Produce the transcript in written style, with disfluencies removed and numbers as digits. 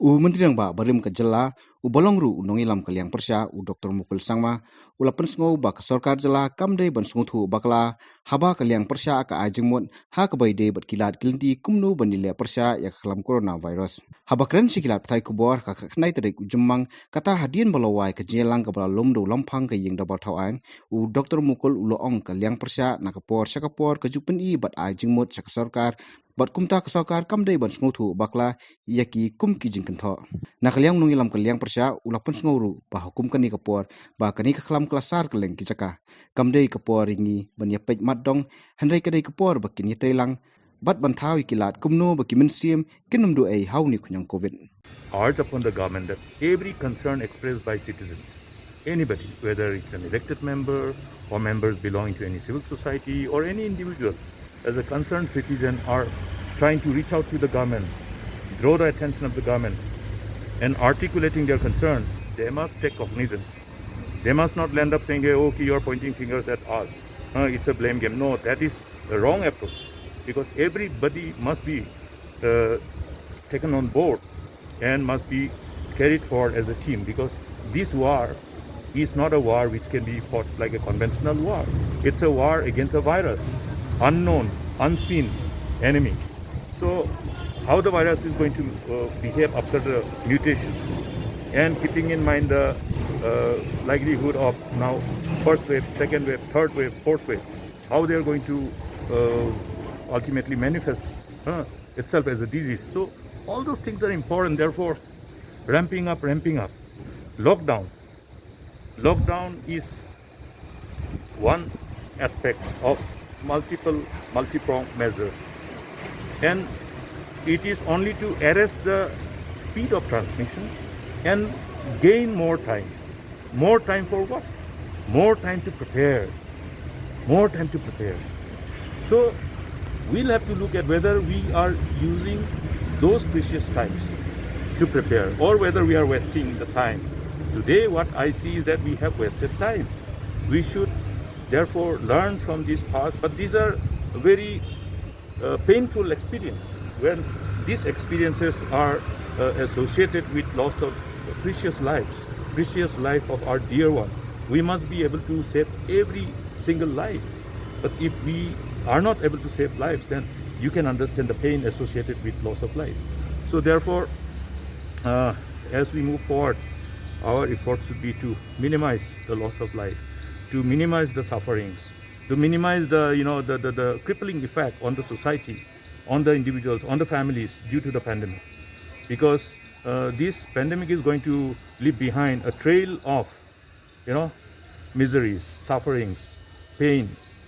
Menteriang ba barim ke jela bolongru nongilam ke liang persya Dr. Mukul Sangma ulapan sngau ba ke Sorkar jela kamde ban sngewthuh bakla haba ke liang persya ka jingmut ha ke baide bat kilat kilinti kumnu banile persya ya kelam coronavirus. Haba keren si kilat thai kubor ka khnai terik jemmang kata hadian balawai ke jelang ke bala lomdo lampang ke ying dabal thawan Dr. Mukul uloong ke liang persya na kapor syakapor ke jupen I bat jingmut syak Sorkar bat kumta ke Sorkar kamde ban sngewthuh bakla yaki kum ki kynthoh. Nak liang nungilam ke liang persya ulapun sngawru bah hukum kani kapor bah kani kelam kelasar keleng kijaka kamdei kapor ringi ban yapej matdong handai kadai kapor bakin yetailang bat bantawi kilat kumno baki mensim kinumdu ai hauni kunyang covid. Urge upon the government that every concern expressed by citizens, anybody, whether it's an elected member or members belonging to any civil society or any individual, as a concerned citizen are trying to reach out to the government, draw the attention of the government, and articulating their concern, they must take cognizance. They must not land up saying, hey, okay, you're pointing fingers at us. It's a blame game. No, that is the wrong approach, because everybody must be taken on board and must be carried forward as a team, because this war is not a war which can be fought like a conventional war. It's a war against a virus, unknown, unseen enemy. So how the virus is going to behave after the mutation, and keeping in mind the likelihood of now first wave, second wave, third wave, fourth wave, how they are going to ultimately manifest itself as a disease. So all those things are important. Therefore, ramping up. Lockdown is one aspect of multi-pronged measures, and it is only to arrest the speed of transmission and gain more time. More time for what? More time to prepare. So we'll have to look at whether we are using those precious times to prepare or whether we are wasting the time. Today what I see is that we have wasted time. We should therefore learn from this past, but these are very painful experience. When these experiences are associated with loss of precious life of our dear ones, we must be able to save every single life. But if we are not able to save lives, then you can understand the pain associated with loss of life. So therefore, as we move forward, our efforts should be to minimize the loss of life, to minimize the sufferings, to minimize the crippling effect on the society, on the individuals, on the families due to the pandemic. Because this pandemic is going to leave behind a trail of miseries, sufferings, pain,